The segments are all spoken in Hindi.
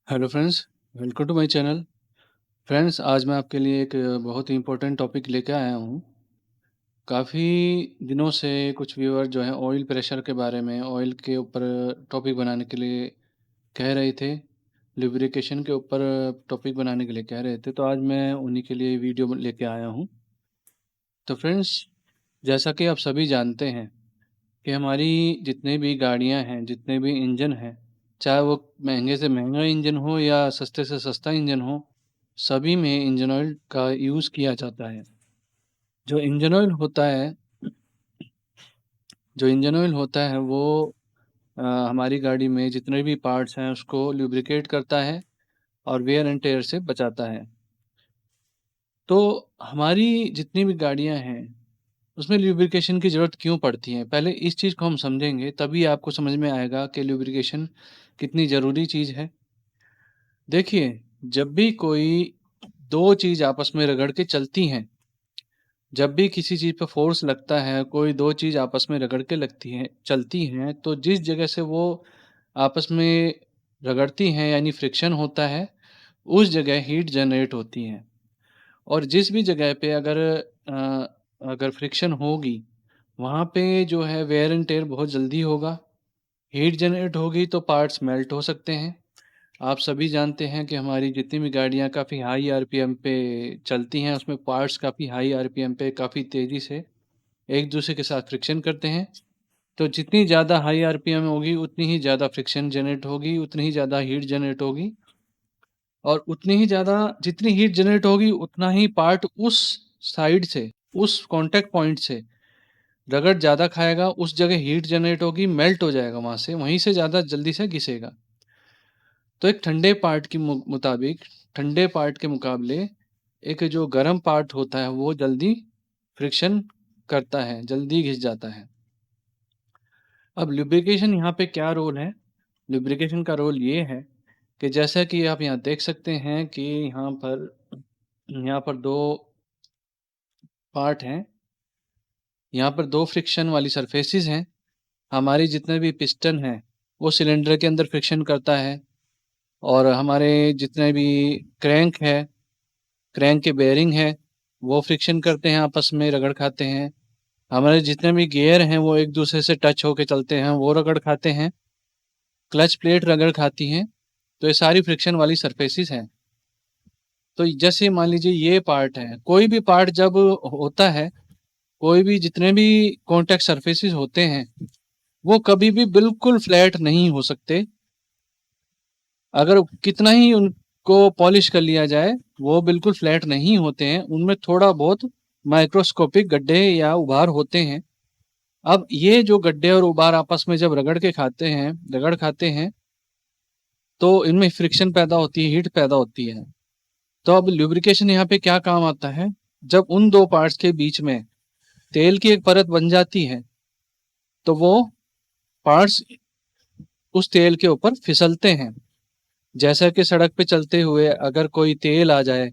Hello friends, welcome to my channel. Friends, आज मैं आपके लिए एक बहुत ही इम्पोर्टेंट टॉपिक लेके आया हूँ। काफ़ी दिनों से कुछ व्यूअर जो हैं ऑयल प्रेशर के बारे में, ऑयल के ऊपर टॉपिक बनाने के लिए कह रहे थे, लुब्रिकेशन के ऊपर टॉपिक बनाने के लिए कह रहे थे, तो आज मैं उन्हीं के लिए वीडियो लेके आया हूँ। तो फ्रेंड्स, जैसा कि आप सभी जानते हैं कि हमारी जितनी भी गाड़ियाँ हैं, जितने भी इंजन हैं, चाहे वो महँगे से महँगा इंजन हो या सस्ते से सस्ता इंजन हो, सभी में इंजन ऑयल का यूज़ किया जाता है। जो इंजन ऑयल होता है जो इंजन ऑयल होता है वो हमारी गाड़ी में जितने भी पार्ट्स हैं उसको लुब्रिकेट करता है और वियर एंड टियर से बचाता है। तो हमारी जितनी भी गाड़ियाँ हैं, उसमें लुब्रिकेशन की ज़रूरत क्यों पड़ती है? पहले इस चीज़ को हम समझेंगे, तभी आपको समझ में आएगा कि लुब्रिकेशन कितनी ज़रूरी चीज़ है। देखिए, जब भी कोई 2 चीज़ आपस में रगड़ के चलती हैं, जब भी किसी चीज़ पे फ़ोर्स लगता है, कोई 2 चीज़ आपस में रगड़ के लगती हैं चलती हैं, तो जिस जगह से वो आपस में रगड़ती हैं यानी फ्रिक्शन होता है, उस जगह हीट जनरेट होती है। और जिस भी जगह पे अगर फ्रिक्शन होगी, वहाँ पे जो है वेयर एंड टेयर बहुत जल्दी होगा, हीट जनरेट होगी तो पार्ट्स मेल्ट हो सकते हैं। आप सभी जानते हैं कि हमारी जितनी भी गाड़ियाँ काफ़ी हाई आरपीएम पे चलती हैं, उसमें पार्ट्स काफ़ी हाई आरपीएम पे काफ़ी तेज़ी से एक-दूसरे के साथ फ्रिक्शन करते हैं। तो जितनी ज़्यादा हाई आरपीएम होगी, उतनी ही ज़्यादा फ्रिक्शन जनरेट होगी, उतनी ही ज़्यादा हीट जनरेट होगी और उतनी ही ज़्यादा जितनी हीट जनरेट होगी, उतना ही पार्ट उस साइड से, उस कॉन्टैक्ट पॉइंट से रगड़ ज़्यादा खाएगा, उस जगह हीट जनरेट होगी, मेल्ट हो जाएगा वहाँ से, वहीं से ज़्यादा जल्दी से घिसेगा। तो एक ठंडे पार्ट के मुताबिक ठंडे पार्ट के मुकाबले एक जो गर्म पार्ट होता है वो जल्दी फ्रिक्शन करता है, जल्दी घिस जाता है। अब लुब्रिकेशन यहाँ पे क्या रोल है? लुब्रिकेशन का रोल ये है कि जैसा कि आप यहाँ देख सकते हैं कि यहाँ पर 2 पार्ट हैं। यहाँ पर 2 फ्रिक्शन वाली सरफेसेस हैं। हमारी जितने भी पिस्टन हैं, वो सिलेंडर के अंदर फ्रिक्शन करता है और हमारे जितने भी क्रैंक है क्रैंक के बेयरिंग है, वो फ्रिक्शन करते हैं, आपस में रगड़ खाते हैं। हमारे जितने भी गियर हैं, वो एक-दूसरे से टच होके चलते हैं, वो रगड़ खाते हैं। क्लच प्लेट रगड़ खाती हैं। तो ये सारी फ्रिक्शन वाली सरफेसेस हैं। तो जैसे मान लीजिए ये पार्ट है, कोई भी पार्ट जब होता है, कोई भी जितने भी कॉन्टैक्ट सरफेसेस होते हैं, वो कभी भी बिल्कुल फ्लैट नहीं हो सकते। अगर कितना ही उनको पॉलिश कर लिया जाए, वो बिल्कुल फ्लैट नहीं होते हैं, उनमें थोड़ा बहुत माइक्रोस्कोपिक गड्ढे या उभार होते हैं। अब ये जो गड्ढे और उभार आपस में जब रगड़ खाते हैं, तो इनमें फ्रिक्शन पैदा होती है, हीट पैदा होती है। तो अब लुब्रिकेशन यहाँ पे क्या काम आता है? जब उन 2 पार्ट्स के बीच में तेल की एक परत बन जाती है, तो वो पार्ट्स उस तेल के ऊपर फिसलते हैं। जैसा कि सड़क पे चलते हुए अगर कोई तेल आ जाए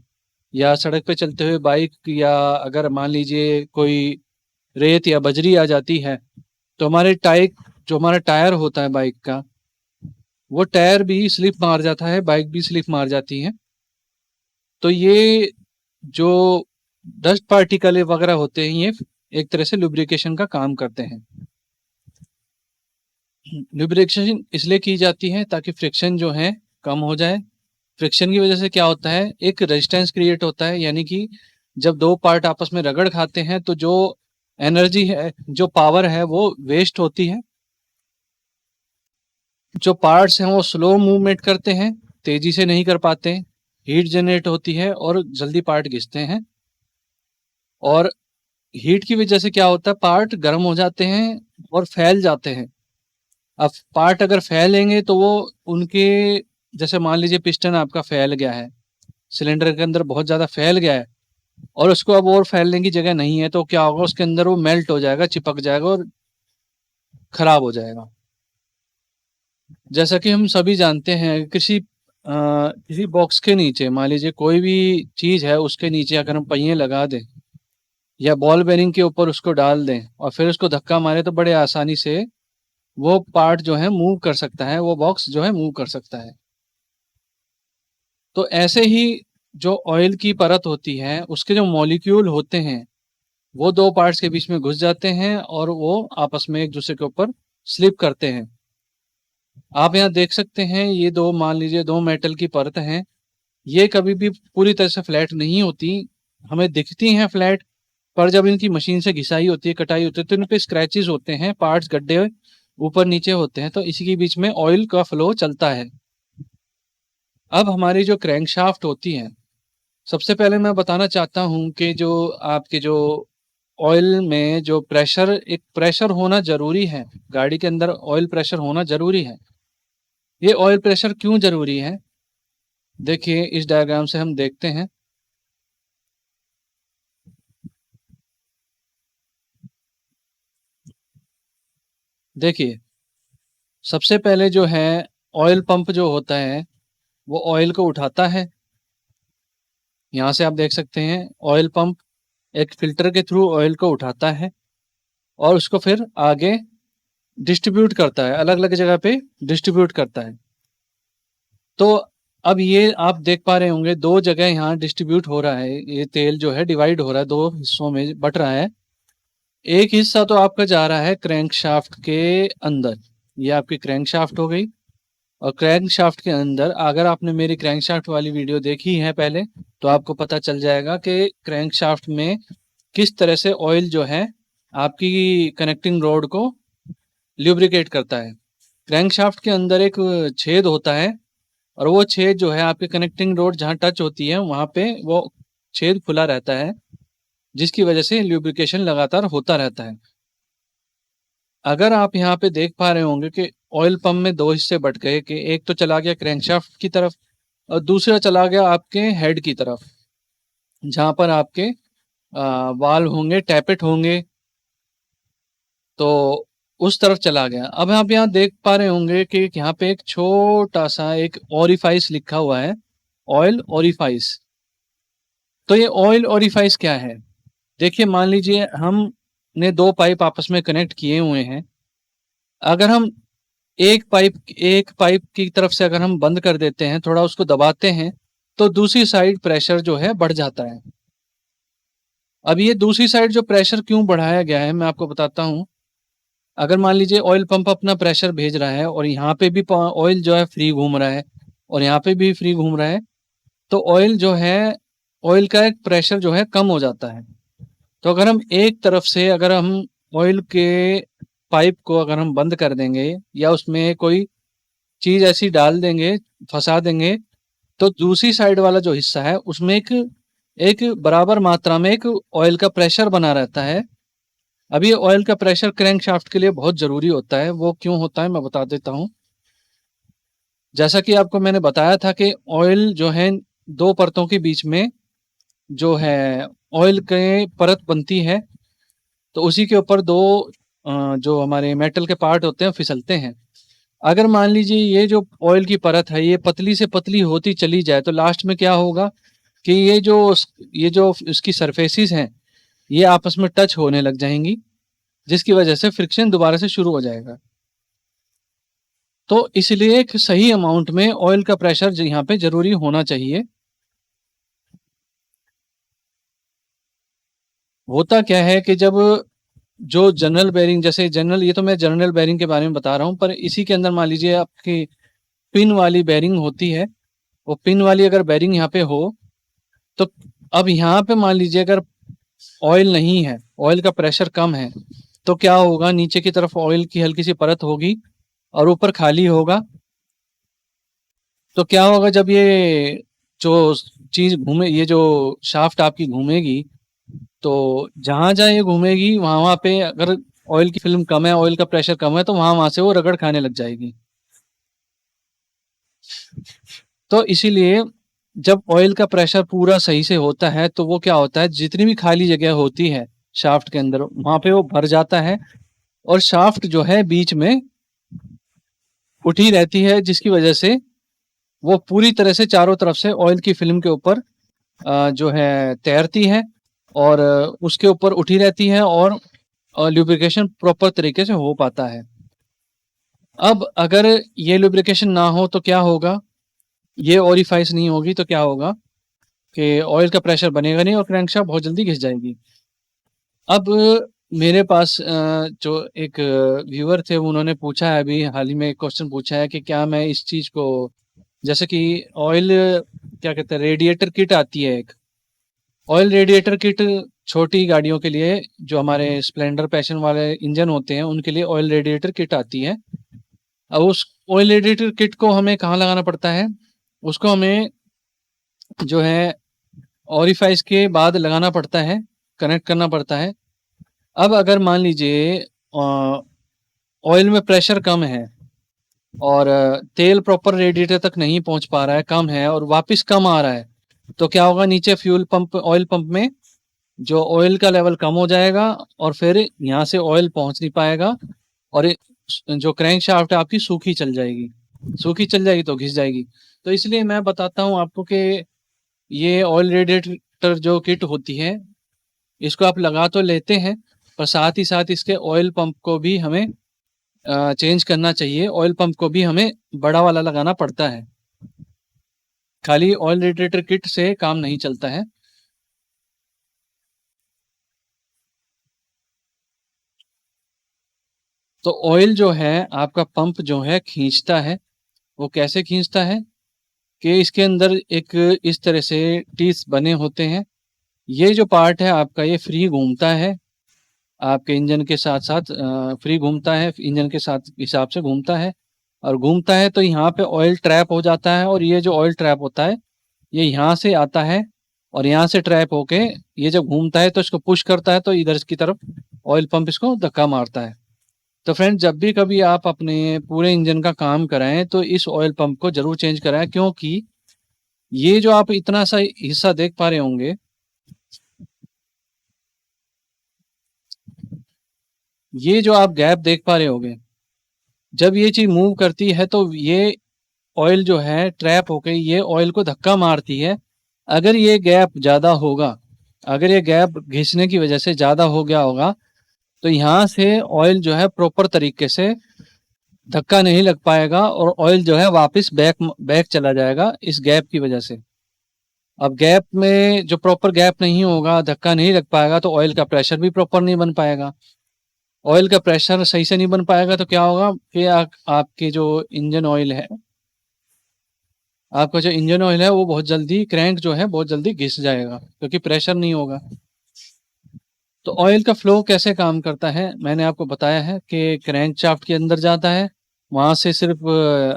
या सड़क पे चलते हुए बाइक या अगर मान लीजिए कोई रेत या बजरी आ जाती है, तो जो हमारा टायर होता है बाइक का, वो टायर भी स्लिप मार जाता है, बाइक भी स्लिप मार जाती है। तो ये जो डस्ट पार्टिकल वगैरह होते हैं, ये एक तरह से लुब्रिकेशन का काम करते हैं। लुब्रिकेशन इसलिए की जाती है ताकि फ्रिक्शन जो है कम हो जाए। फ्रिक्शन की वजह से क्या होता है, एक रेजिस्टेंस क्रिएट होता है, यानी कि जब 2 पार्ट आपस में रगड़ खाते हैं तो जो एनर्जी है, जो पावर है वो वेस्ट होती है। जो पार्ट्स हैं वो स्लो मूवमेंट करते हैं, तेजी से नहीं कर पाते, हीट जनरेट होती है और जल्दी पार्ट घिसते हैं। और हीट की वजह से क्या होता है, पार्ट गर्म हो जाते हैं और फैल जाते हैं। अब पार्ट अगर फैलेंगे तो वो उनके जैसे मान लीजिए पिस्टन आपका फैल गया है, सिलेंडर के अंदर बहुत ज़्यादा फैल गया है और उसको अब और फैलने की जगह नहीं है, तो क्या होगा, उसके अंदर वो मेल्ट हो जाएगा, चिपक जाएगा और खराब हो जाएगा। जैसा कि हम सभी जानते हैं, किसी बॉक्स के नीचे मान लीजिए कोई भी चीज़ है, उसके नीचे अगर हम पहिए लगा दें या बॉल बेरिंग के ऊपर उसको डाल दें और फिर उसको धक्का मारे, तो बड़े आसानी से वो पार्ट जो है मूव कर सकता है, वो बॉक्स जो है मूव कर सकता है। तो ऐसे ही जो ऑयल की परत होती है, उसके जो मॉलिक्यूल होते हैं, वो 2 पार्ट्स के बीच में घुस जाते हैं और वो आपस में एक-दूसरे के ऊपर स्लिप करते हैं। आप यहाँ देख सकते हैं, ये 2 मान लीजिए 2 मेटल की परत हैं, ये कभी भी पूरी तरह से फ्लैट नहीं होती, हमें दिखती हैं फ्लैट, पर जब इनकी मशीन से घिसाई होती है, कटाई होती है, तो इन पे स्क्रैचेस होते हैं, पार्ट्स गड्ढे ऊपर-नीचे होते हैं, तो इसी के बीच में ऑयल का फ्लो चलता है। अब हमारी जो क्रैंकशाफ्ट होती है, सबसे पहले मैं बताना चाहता हूँ कि जो आपके जो ऑयल में जो प्रेशर, एक प्रेशर होना ज़रूरी है, गाड़ी के अंदर ऑयल प्रेशर होना ज़रूरी है। ये ऑयल प्रेशर क्यों ज़रूरी है? देखिए, इस डायग्राम से हम देखते हैं। देखिए, सबसे पहले जो है ऑयल पंप जो होता है, वो ऑयल को उठाता है। यहाँ से आप देख सकते हैं, ऑयल पंप एक फ़िल्टर के थ्रू ऑयल को उठाता है और उसको फिर आगे डिस्ट्रीब्यूट करता है, अलग-अलग जगह पे डिस्ट्रीब्यूट करता है। तो अब ये आप देख पा रहे होंगे 2 जगह यहाँ डिस्ट्रीब्यूट हो रहा है, ये तेल जो है डिवाइड हो रहा है, 2 हिस्सों में बँट रहा है। एक हिस्सा तो आपका जा रहा है क्रैंकशाफ्ट के अंदर, ये आपकी क्रैंकशाफ्ट हो गई। और क्रैंकशाफ्ट के अंदर अगर आपने मेरी क्रैंकशाफ्ट वाली वीडियो देखी है पहले, तो आपको पता चल जाएगा कि क्रैंकशाफ्ट में किस तरह से ऑयल जो है आपकी कनेक्टिंग रोड को ल्यूब्रिकेट करता है। क्रैंकशाफ्ट के अंदर एक छेद होता है और वो छेद जो है आपके कनेक्टिंग रोड जहाँ टच होती है, वहाँ पे वो छेद खुला रहता है, जिसकी वजह से ल्यूब्रिकेशन लगातार होता रहता है। अगर आप यहाँ पे देख पा रहे होंगे कि ऑयल पंप में 2 हिस्से बँट गए, कि एक तो चला गया क्रैंकशाफ्ट की तरफ और दूसरा चला गया आपके हेड की तरफ, जहाँ पर आपके वाल्व होंगे, टैपेट होंगे, तो उस तरफ चला गया। अब आप यहाँ देख पा रहे होंगे कि यहाँ पे एक छोटा-सा एक ओरिफाइस लिखा हुआ है, ऑयल ओरिफाइस। तो ये ऑयल ओरिफाइस क्या है? देखिए, मान लीजिए हमने 2 पाइप आपस में कनेक्ट किए हुए हैं। अगर हम एक पाइप की तरफ से अगर हम बंद कर देते हैं, थोड़ा उसको दबाते हैं, तो दूसरी साइड प्रेशर जो है बढ़ जाता है। अब ये दूसरी साइड जो प्रेशर क्यों बढ़ाया गया है, मैं आपको बताता हूँ। अगर मान लीजिए ऑयल पंप अपना प्रेशर भेज रहा है और यहाँ पे भी प ऑयल जो है फ्री घूम रहा है और यहाँ पे भी फ्री घूम रहा है, तो ऑयल जो है, ऑयल का एक प्रेशर जो है कम हो जाता है। तो अगर हम एक तरफ से अगर हम ऑयल के पाइप को अगर हम बंद कर देंगे या उसमें कोई चीज़ ऐसी डाल देंगे, फँसा देंगे, तो दूसरी साइड वाला जो हिस्सा है उसमें एक एक बराबर मात्रा में एक ऑयल का प्रेशर बना रहता है। अब ये ऑयल का प्रेशर क्रैंकशाफ्ट के लिए बहुत ज़रूरी होता है, वो क्यों होता है मैं बता देता हूँ। जैसा कि आपको मैंने बताया था कि ऑयल जो है 2 परतों के बीच में जो है ऑयल के परत बनती है, तो उसी के ऊपर 2 जो हमारे मेटल के पार्ट होते हैं फिसलते हैं। अगर मान लीजिए ये जो ऑयल की परत है, ये पतली से पतली होती चली जाए, तो लास्ट में क्या होगा कि ये जो इसकी सरफेसेस हैं, ये आपस में टच होने लग जाएँगी, जिसकी वजह से फ्रिक्शन दोबारा से शुरू हो जाएगा। तो इसलिए एक सही अमाउंट में ऑयल का प्रेशर यहाँ पे ज़रूरी होना चाहिए। होता क्या है कि जब जो जनरल बेयरिंग, जैसे जनरल, ये तो मैं जनरल बेयरिंग के बारे में बता रहा हूँ, पर इसी के अंदर मान लीजिए आपकी पिन वाली बेयरिंग होती है, वो पिन वाली अगर बेयरिंग यहाँ पे हो, तो अब यहाँ पे मान लीजिए अगर ऑयल नहीं है, ऑयल का प्रेशर कम है, तो क्या होगा, नीचे की तरफ ऑयल की हल्की सी परत होगी और ऊपर खाली होगा। तो क्या होगा, जब ये जो चीज़ घूमे, ये जो शाफ्ट आपकी घूमेगी, तो जहाँ-जहाँ ये घूमेगी वहाँ-वहाँ पे अगर ऑयल की फ़िल्म कम है, ऑयल का प्रेशर कम है, तो वहाँ-वहाँ से वो रगड़ खाने लग जाएगी। तो इसीलिए जब ऑयल का प्रेशर पूरा सही से होता है, तो वो क्या होता है, जितनी भी खाली जगह होती है शाफ्ट के अंदर, वहाँ पे वो भर जाता है और शाफ्ट जो है बीच में उठी रहती है, जिसकी वजह से वो पूरी तरह से चारों तरफ से ऑयल की फ़िल्म के ऊपर जो है तैरती है और उसके ऊपर उठी रहती है और ल्यूब्रिकेशन प्रॉपर तरीके से हो पाता है। अब अगर ये ल्यूब्रिकेशन ना हो तो क्या होगा? ये ओरिफाइस नहीं होगी तो क्या होगा कि ऑयल का प्रेशर बनेगा नहीं और क्रैंकशाफ्ट बहुत जल्दी घिस जाएगी। अब मेरे पास जो एक व्यूअर थे उन्होंने पूछा है, अभी हाल ही में एक क्वेश्चन पूछा है कि क्या मैं इस चीज़ को, जैसे कि ऑयल क्या कहते हैं, रेडिएटर किट आती है एक, ऑयल रेडिएटर किट छोटी गाड़ियों के लिए, जो हमारे स्प्लेंडर पैशन वाले इंजन होते हैं उनके लिए ऑयल रेडिएटर किट आती है। अब उस ऑयल रेडिएटर किट को हमें कहाँ लगाना पड़ता है, उसको हमें जो है ओरिफाइस के बाद लगाना पड़ता है, कनेक्ट करना पड़ता है। अब अगर मान लीजिए ऑयल में प्रेशर कम है और तेल प्रॉपर रेडिएटर तक नहीं पहुंच पा रहा है, कम है और वापस कम आ रहा है, तो क्या होगा, नीचे फ्यूल पंप, ऑयल पंप में जो ऑयल का लेवल कम हो जाएगा और फिर यहाँ से ऑयल पहुंच नहीं पाएगा और जो क्रैंक शाफ्ट है आपकी सूखी चल जाएगी, सूखी चल जाएगी तो घिस जाएगी। तो इसलिए मैं बताता हूँ आपको कि ये ऑयल रेडिएटर जो किट होती है इसको आप लगा तो लेते हैं, पर साथ ही साथ इसके ऑयल पंप को भी हमें चेंज करना चाहिए। ऑयल पंप को भी हमें बड़ा वाला लगाना पड़ता है, खाली ऑयल रेडिएटर किट से काम नहीं चलता है। तो ऑयल जो है आपका पंप जो है खींचता है, वो कैसे खींचता है कि इसके अंदर एक इस तरह से टीथ बने होते हैं। ये जो पार्ट है आपका ये फ्री घूमता है, आपके इंजन के साथ साथ फ्री घूमता है, इंजन के साथ हिसाब से घूमता है, और घूमता है तो यहाँ पे ऑयल ट्रैप हो जाता है, और ये जो ऑयल ट्रैप होता है ये यहाँ से आता है और यहाँ से ट्रैप होके ये जब घूमता है तो इसको पुश करता है तो इधर की तरफ ऑयल पंप इसको धक्का मारता है। तो फ्रेंड, जब भी कभी आप अपने पूरे इंजन का काम कराएं तो इस ऑयल पंप को जरूर चेंज कराएं, क्योंकि ये जो आप इतना सा हिस्सा देख पा रहे होंगे, ये जो आप गैप देख पा रहे होंगे, जब ये चीज मूव करती है तो ये ऑयल जो है ट्रैप होके ये ऑयल को धक्का मारती है। अगर ये गैप ज्यादा होगा, अगर ये गैप घिसने की वजह से ज्यादा हो गया होगा तो यहाँ से ऑयल जो है प्रॉपर तरीके से धक्का नहीं लग पाएगा और ऑयल जो है वापस बैक बैक चला जाएगा इस गैप की वजह से। अब गैप में जो प्रॉपर गैप नहीं होगा, धक्का नहीं लग पाएगा, तो ऑयल का प्रेशर भी प्रॉपर नहीं बन पाएगा। ऑयल का प्रेशर सही से नहीं बन पाएगा तो क्या होगा कि आपके जो इंजन ऑयल है, आपका जो इंजन ऑयल है वो बहुत जल्दी, क्रैंक जो है बहुत जल्दी घिस जाएगा क्योंकि प्रेशर नहीं होगा। तो ऑयल का फ्लो कैसे काम करता है, मैंने आपको बताया है कि क्रैंक शाफ्ट के अंदर जाता है, वहाँ से सिर्फ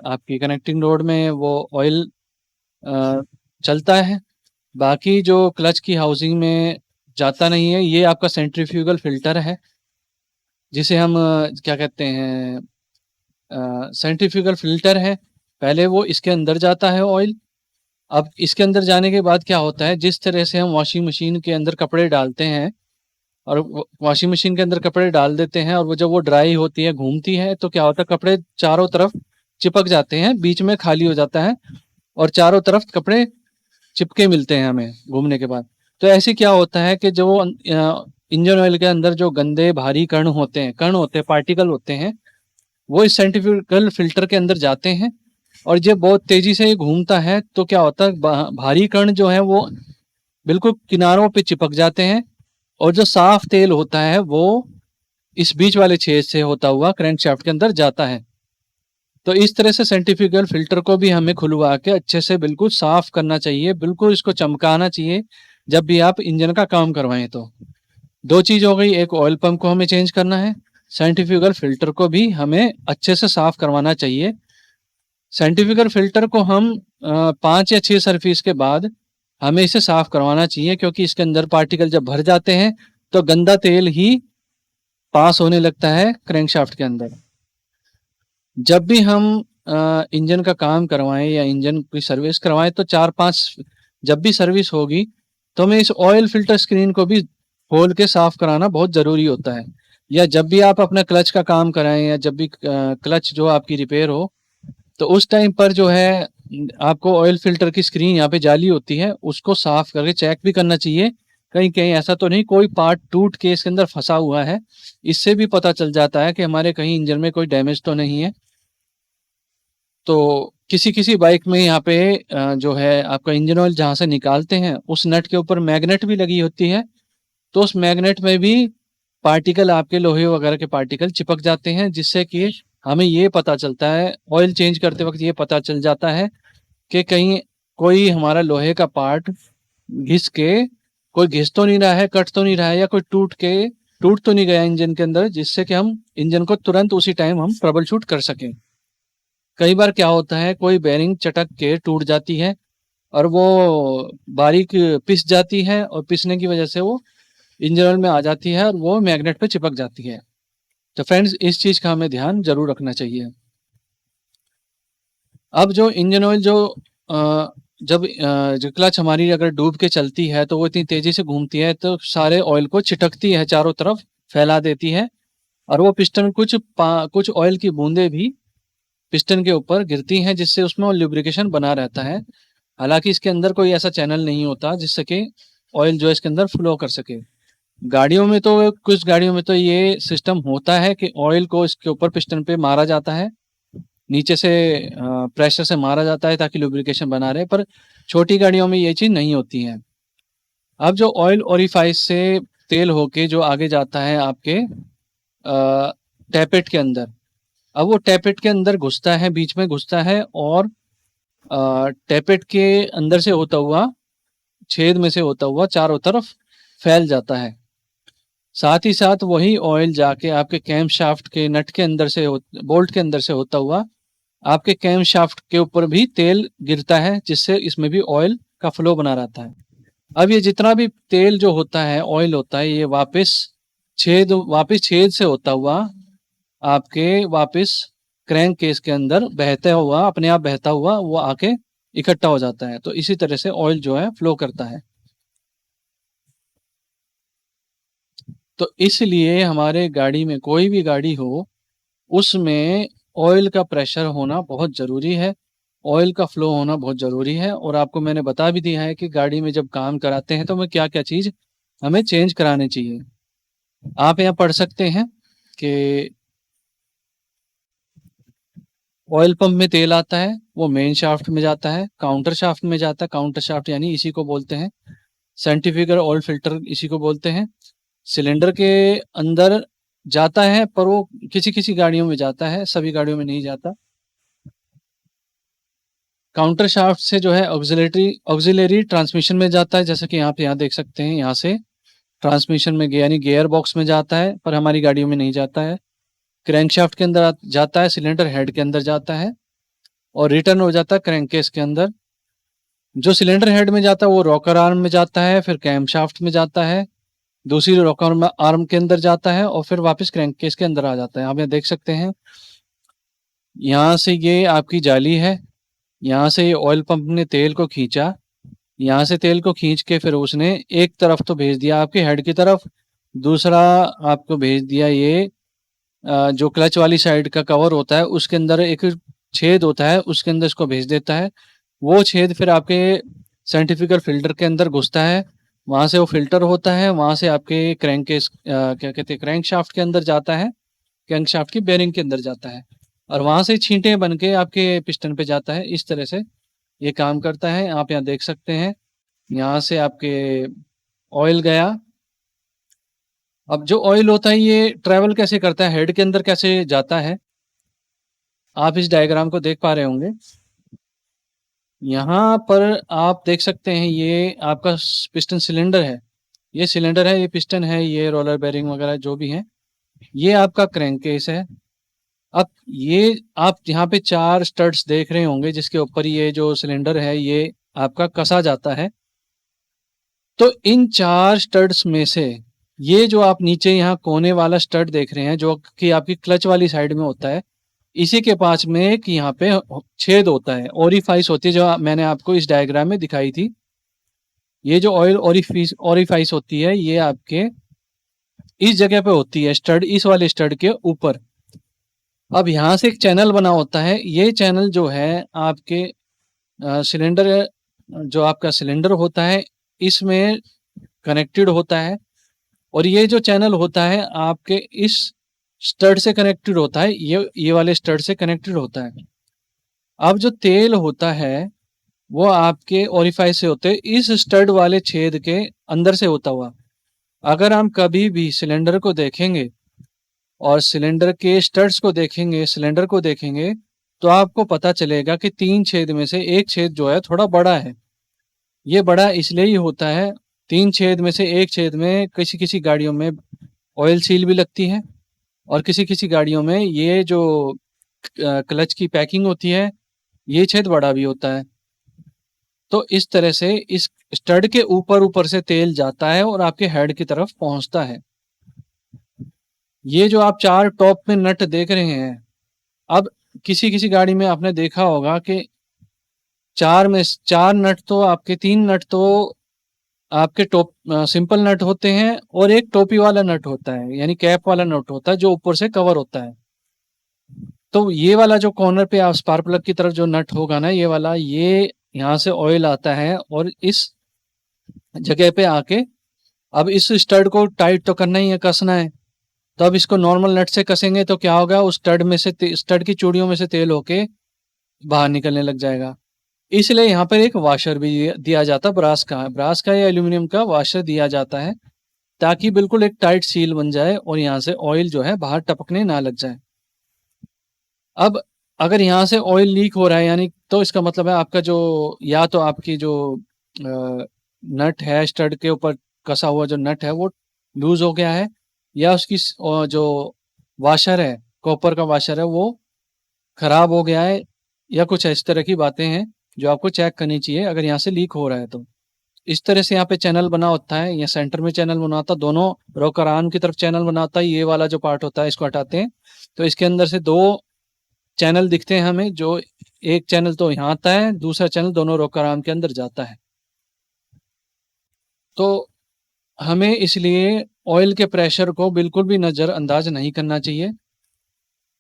आपकी कनेक्टिंग रोड में वो ऑयल चलता है, बाकी जो क्लच की हाउसिंग में जाता नहीं है। ये आपका सेंट्रीफ्यूगल फिल्टर है जिसे हम क्या कहते हैं, सेंट्रीफ्यूगल फिल्टर है। पहले वो इसके अंदर जाता है ऑयल। अब इसके अंदर जाने के बाद क्या होता है, जिस तरह से हम वॉशिंग मशीन के अंदर कपड़े डालते हैं और वॉशिंग मशीन के अंदर कपड़े डाल देते हैं और वो जब वो ड्राई होती है, घूमती है, तो क्या होता है, कपड़े चारों तरफ चिपक जाते हैं, बीच में खाली हो जाता है और चारों तरफ कपड़े चिपके मिलते हैं हमें घूमने के बाद। तो ऐसे क्या होता है कि जो इंजन ऑयल के अंदर जो गंदे भारी कण होते हैं, पार्टिकल होते हैं, वो इस सेंट्रीफ्यूगल फिल्टर के अंदर जाते हैं और जब बहुत तेजी से ये घूमता है तो क्या होता है, भारी कण जो है वो बिल्कुल किनारों पे चिपक जाते हैं और जो साफ तेल होता है वो इस बीच वाले छेद से होता हुआ क्रैंकशाफ्ट के अंदर जाता है। तो इस तरह से सेंट्रीफ्यूगल फिल्टर को भी हमें खुलवा के अच्छे से बिल्कुल साफ करना चाहिए, बिल्कुल इसको चमकाना चाहिए जब भी आप इंजन का काम करवाएं। तो दो चीज हो गई, एक ऑयल पंप को हमें चेंज करना है, सेंट्रीफ्यूगल फिल्टर को भी हमें अच्छे से साफ करवाना चाहिए। सेंट्रीफ्यूगल फिल्टर को हम 5 या 6 सर्विस के बाद हमें इसे साफ करवाना चाहिए, क्योंकि इसके अंदर पार्टिकल जब भर जाते हैं तो गंदा तेल ही पास होने लगता है क्रैंकशाफ्ट के अंदर। जब भी हम इंजन का काम करवाएं या इंजन की सर्विस करवाएं तो 4-5 जब भी सर्विस होगी तो हमें इस ऑयल फिल्टर स्क्रीन को भी खोल के साफ कराना बहुत ज़रूरी होता है। या जब भी आप अपना क्लच का काम कराएं या जब भी क्लच जो आपकी रिपेयर हो, तो उस टाइम पर जो है आपको ऑयल फिल्टर की स्क्रीन यहाँ पे जाली होती है, उसको साफ करके चेक भी करना चाहिए कहीं कहीं ऐसा तो नहीं कोई पार्ट टूट के इसके अंदर फंसा हुआ है। इससे भी पता चल जाता है कि हमारे कहीं इंजन में कोई डैमेज तो नहीं है। तो किसी-किसी बाइक में यहाँ पे जो है आपका इंजन ऑयल जहाँ से निकालते हैं, उस नट के ऊपर मैग्नेट भी लगी होती है, तो उस मैग्नेट में भी पार्टिकल आपके लोहे वगैरह के पार्टिकल चिपक जाते हैं, जिससे कि हमें ये पता चलता है, ऑयल चेंज करते वक़्त ये पता चल जाता है कि कहीं कोई हमारा लोहे का पार्ट घिस के कोई घिस तो नहीं रहा है, कट तो नहीं रहा है, या कोई टूट तो नहीं गया इंजन के अंदर, जिससे कि हम इंजन को तुरंत उसी टाइम हम ट्रबल शूट कर सकें। कई बार क्या होता है, कोई बेरिंग चटक के टूट जाती है और वो बारीक पिस जाती है, और पिसने की वजह से वो इंजन ऑयल में आ जाती है और वो मैग्नेट पे चिपक जाती है। तो फ्रेंड्स, इस चीज़ का हमें ध्यान ज़रूर रखना चाहिए। अब जो इंजन ऑयल जब जो क्लच हमारी अगर डूब के चलती है, तो वो इतनी तेज़ी से घूमती है, तो सारे ऑयल को छिटकती है, चारों तरफ फैला देती है, और वो पिस्टन कुछ ऑयल की बूंदें भी पिस्टन के ऊपर गिरती हैं, जिससे उसमें लुब्रिकेशन बना रहता है। हालाँकि इसके अंदर कोई ऐसा चैनल नहीं होता जिससे कि ऑयल जो है इसके अंदर फ्लो कर सके। गाड़ियों में तो कुछ गाड़ियों में तो ये सिस्टम होता है कि ऑयल को इसके ऊपर पिस्टन पे मारा जाता है, नीचे से प्रेशर से मारा जाता है ताकि लुब्रिकेशन बना रहे, पर छोटी गाड़ियों में ये चीज़ नहीं होती है। अब जो ऑयल ओरिफाइस से तेल होके जो आगे जाता है आपके टैपेट के अंदर, अब वो टैपेट के अंदर घुसता है, बीच में घुसता है, और टैपेट के अंदर से होता हुआ, छेद में से होता हुआ चारों तरफ फैल जाता है। साथ ही साथ वही ऑयल जाके आपके कैम शाफ्ट के नट के अंदर से बोल्ट के अंदर से होता हुआ आपके कैम शाफ्ट के ऊपर भी तेल गिरता है, जिससे इसमें भी ऑयल का फ्लो बना रहता है। अब ये जितना भी तेल जो होता है, ऑयल होता है, ये वापस छेद से होता हुआ आपके वापस क्रैंक केस के अंदर बहता हुआ, अपने आप बहता हुआ वो आके इकट्ठा हो जाता है। तो इसी तरह से ऑयल जो है फ्लो करता है। तो इसलिए हमारे गाड़ी में, कोई भी गाड़ी हो, उसमें ऑयल का प्रेशर होना बहुत ज़रूरी है, ऑयल का फ्लो होना बहुत ज़रूरी है, और आपको मैंने बता भी दिया है कि गाड़ी में जब काम कराते हैं तो हमें क्या-क्या चीज़ हमें चेंज करानी चाहिए। आप यहाँ पढ़ सकते हैं कि ऑयल पंप में तेल आता है, वो मेन शाफ्ट में जाता है, काउंटर शाफ्ट में जाता है, काउंटर शाफ्ट यानी इसी को बोलते हैं सेंट्रीफ्यूगल ऑयल फ़िल्टर, इसी को बोलते हैं। सिलेंडर के अंदर जाता है, पर वो किसी-किसी गाड़ियों में जाता है, सभी गाड़ियों में नहीं जाता। काउंटर शाफ्ट से जो है ऑक्सिलरी ट्रांसमिशन में जाता है, जैसा कि आप यहाँ देख सकते हैं, यहाँ से ट्रांसमिशन में यानी गियर बॉक्स में जाता है, पर हमारी गाड़ियों में नहीं जाता है। क्रैंकशाफ्ट के अंदर जाता है, सिलेंडर हेड के अंदर जाता है, और रिटर्न हो जाता है क्रैंककेस के अंदर। जो सिलेंडर हेड में जाता है वो रॉकर आर्म में जाता है, फिर कैम शाफ्ट में जाता है, दूसरी रॉकर आर्म के अंदर जाता है, और फिर वापस क्रैंककेस के अंदर आ जाता है। आप यहाँ देख सकते हैं, यहाँ से ये आपकी जाली है, यहाँ से ये ऑयल पंप ने तेल को खींचा, यहाँ से तेल को खींच के फिर उसने एक तरफ तो भेज दिया आपके हेड की तरफ, दूसरा आपको भेज दिया ये जो क्लच वाली साइड का कवर होता है उसके अंदर एक छेद होता है, उसके अंदर इसको भेज देता है। वो छेद फिर आपके सेंट्रीफ्यूगल फ़िल्टर के अंदर घुसता है, वहाँ से वो फ़िल्टर होता है, वहाँ से आपके क्या कहते हैं, क्रैंकशाफ्ट के अंदर जाता है, क्रैंकशाफ्ट की बेयरिंग के अंदर जाता है, और वहाँ से छींटे बन के आपके पिस्टन पे जाता है। इस तरह से ये काम करता है। आप यहाँ देख सकते हैं, यहाँ से आपके ऑयल गया। अब जो ऑयल होता है ये ट्रैवल कैसे करता है, हेड के अंदर कैसे जाता है, आप इस डायग्राम को देख पा रहे होंगे। यहाँ पर आप देख सकते हैं, ये आपका पिस्टन सिलेंडर है, ये सिलेंडर है, ये पिस्टन है, ये रोलर बेरिंग वगैरह जो भी है, ये आपका क्रैंक केस है। अब ये आप यहाँ पे 4 स्टड्स देख रहे होंगे, जिसके ऊपर ये जो सिलेंडर है ये आपका कसा जाता है। तो इन 4 स्टड्स में से ये जो आप नीचे यहाँ कोने वाला स्टड देख रहे हैं, जो कि आपकी क्लच वाली साइड में होता है, इसी के पास में एक यहाँ पे छेद होता है, ओरिफाइस होती है, जो मैंने आपको इस डायग्राम में दिखाई थी। ये जो ऑयल ओरिफाइस होती है, ये आपके इस जगह पे होती है, स्टड, इस वाले स्टड के ऊपर। अब यहाँ से एक चैनल बना होता है, ये चैनल जो है आपके सिलेंडर, जो आपका सिलेंडर होता है, इसमें कनेक्टेड होता है, और ये जो चैनल होता है आपके इस स्टड से कनेक्टेड होता है, ये वाले स्टड से कनेक्टेड होता है। अब जो तेल होता है वो आपके ओरिफाइस से होते हैं, इस स्टड वाले छेद के अंदर से होता हुआ। अगर हम कभी भी सिलेंडर को देखेंगे और सिलेंडर के स्टड्स को देखेंगे, सिलेंडर को देखेंगे, तो आपको पता चलेगा कि 3 छेद में से एक छेद जो है थोड़ा बड़ा है। ये बड़ा इसलिए ही होता है, 3 छेद में से एक छेद में किसी-किसी गाड़ियों में ऑयल सील भी लगती है और किसी-किसी गाड़ियों में ये जो क्लच की पैकिंग होती है, ये छेद बड़ा भी होता है। तो इस तरह से इस स्टड के ऊपर-ऊपर से तेल जाता है और आपके हेड की तरफ पहुँचता है। ये जो आप 4 टॉप में नट देख रहे हैं, अब किसी-किसी गाड़ी में आपने देखा होगा कि 4 में 4 नट तो आपके 3 नट तो आपके सिंपल नट होते हैं और एक टोपी वाला नट होता है, यानी कैप वाला नट होता है जो ऊपर से कवर होता है। तो ये वाला जो कॉर्नर पे आप स्पार्क प्लग की तरफ जो नट होगा ना, ये वाला, ये यहाँ से ऑयल आता है और इस जगह पे आके अब इस स्टड को टाइट तो करना ही है, कसना है। तो अब इसको नॉर्मल नट से कसेंगे तो क्या होगा, उस स्टड में से स्टड की चूड़ियों में से तेल होके बाहर निकलने लग जाएगा। इसलिए यहाँ पर एक वॉशर भी दिया जाता है, ब्रास का या एल्यूमिनियम का वॉशर दिया जाता है, ताकि बिल्कुल एक टाइट सील बन जाए और यहाँ से ऑयल जो है बाहर टपकने ना लग जाए। अब अगर यहाँ से ऑयल लीक हो रहा है, यानी तो इसका मतलब है आपका जो, या तो आपकी जो नट है, स्टड के ऊपर कसा हुआ जो नट है वो लूज हो गया है, या उसकी जो वाशर है, कॉपर का वाशर है, वो खराब हो गया है, या कुछ इस तरह की बातें हैं जो आपको चेक करनी चाहिए अगर यहाँ से लीक हो रहा है तो। इस तरह से यहाँ पे चैनल बना होता है, या सेंटर में चैनल बना होता है, दोनों रोकर आर्म की तरफ चैनल बना होता है। ये वाला जो पार्ट होता है इसको हटाते हैं तो इसके अंदर से 2 चैनल दिखते हैं हमें, जो एक चैनल तो यहाँ आता है, दूसरा चैनल दोनों रोकर आर्म के अंदर जाता है। तो हमें इसलिए ऑयल के प्रेशर को बिल्कुल भी नज़रअंदाज नहीं करना चाहिए।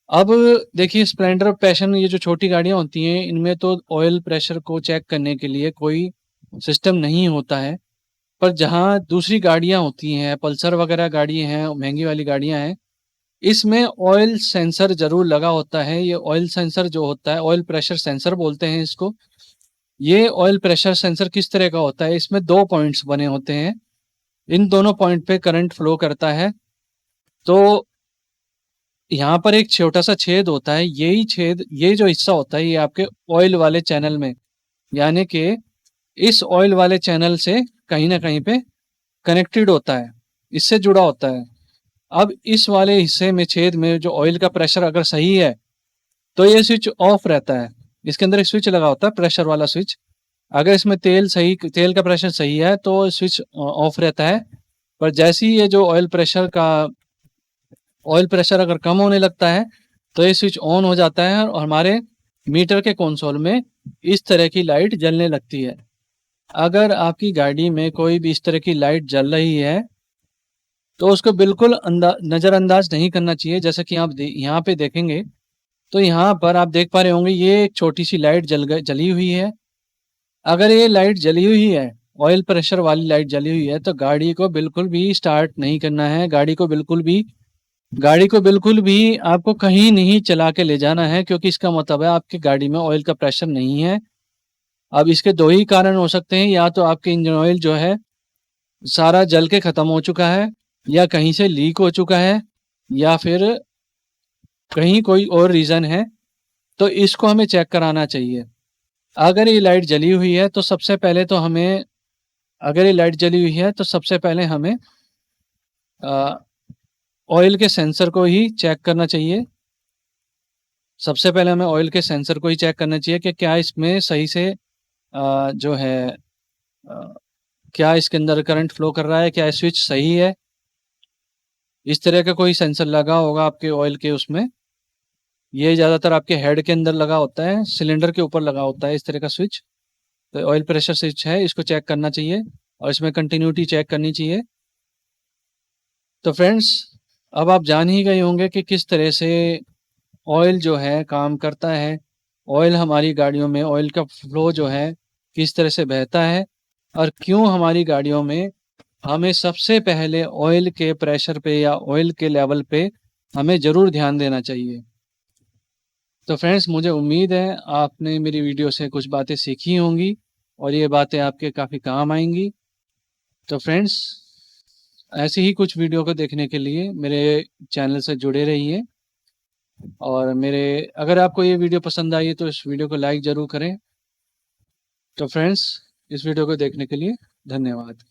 अब देखिए, स्प्लेंडर, पैशन, ये जो छोटी गाड़ियाँ होती हैं, इनमें तो ऑयल प्रेशर को चेक करने के लिए कोई सिस्टम नहीं होता है। पर जहाँ दूसरी गाड़ियाँ होती हैं, पल्सर वगैरह गाड़ी हैं, महँगी वाली गाड़ियाँ हैं, इसमें ऑयल सेंसर ज़रूर लगा होता है। ये ऑयल सेंसर जो होता है, ऑयल प्रेशर सेंसर बोलते हैं इसको। ये ऑयल प्रेशर सेंसर किस तरह का होता है, इसमें 2 पॉइंट्स बने होते हैं। इन दोनों पॉइंट पे करंट फ्लो करता है। तो यहाँ पर एक छोटा-सा छेद होता है, यही छेद, ये जो हिस्सा होता है, ये आपके ऑयल वाले चैनल में, यानी कि इस ऑयल वाले चैनल से कहीं न कहीं पे कनेक्टेड होता है, इससे जुड़ा होता है। अब इस वाले हिस्से में, छेद में, जो ऑयल का प्रेशर अगर सही है, तो ये स्विच ऑफ रहता है। इसके अंदर एक स्विच लगा होता है, प्रेशर वाला स्विच। अगर इसमें तेल का प्रेशर सही है, तो स्विच ऑफ रहता है। पर जैसे ही ये जो ऑयल प्रेशर अगर कम होने लगता है, तो ये स्विच ऑन हो जाता है और हमारे मीटर के कंसोल में इस तरह की लाइट जलने लगती है। अगर आपकी गाड़ी में कोई भी इस तरह की लाइट जल रही है, तो उसको बिल्कुल नज़रअंदाज नहीं करना चाहिए। जैसा कि आप यहाँ पे देखेंगे, तो यहाँ पर आप देख पा रहे होंगे, ये एक छोटी-सी लाइट जली हुई है। अगर ये लाइट जली हुई है, ऑयल प्रेशर वाली लाइट जली हुई है, तो गाड़ी को बिल्कुल भी स्टार्ट नहीं करना है। गाड़ी को बिल्कुल भी आपको कहीं नहीं चला के ले जाना है, क्योंकि इसका मतलब है आपकी गाड़ी में ऑयल का प्रेशर नहीं है। अब इसके 2 ही कारण हो सकते हैं, या तो आपके इंजन ऑयल जो है सारा जल के ख़त्म हो चुका है, या कहीं से लीक हो चुका है, या फिर कहीं कोई और रीज़न है, तो इसको हमें चेक कराना चाहिए। अगर ये लाइट जली हुई है, तो सबसे पहले तो हमें अगर ये लाइट जली हुई है, तो सबसे पहले हमें अ, ऑयल के सेंसर को ही चेक करना चाहिए। सबसे पहले हमें ऑयल के सेंसर को ही चेक करना चाहिए कि क्या इसमें सही से जो है क्या इसके अंदर करंट फ्लो कर रहा है, क्या स्विच सही है। इस तरह का कोई सेंसर लगा होगा आपके ऑयल के उसमें। ये ज़्यादातर आपके हेड के अंदर लगा होता है, सिलेंडर के ऊपर लगा होता है इस तरह का स्विच। तो ऑयल प्रेशर स्विच है, इसको चेक करना चाहिए और इसमें कंटिन्यूटी चेक करनी चाहिए। तो फ्रेंड्स, अब आप जान ही गए होंगे कि किस तरह से ऑयल जो है काम करता है। ऑयल हमारी गाड़ियों में, ऑयल का फ्लो जो है किस तरह से बहता है, और क्यों हमारी गाड़ियों में हमें सबसे पहले ऑयल के प्रेशर पे या ऑयल के लेवल पे हमें ज़रूर ध्यान देना चाहिए। तो फ्रेंड्स मुझे उम्मीद है आपने मेरी वीडियो से कुछ बातें सीखी होंगी और ये बातें आपके काफ़ी काम आएँगी। तो फ्रेंड्स ऐसे ही कुछ वीडियो को देखने के लिए मेरे चैनल से जुड़े रहिए और मेरे अगर आपको ये वीडियो पसंद आई है तो इस वीडियो को लाइक ज़रूर करें। तो फ्रेंड्स इस वीडियो को देखने के लिए धन्यवाद।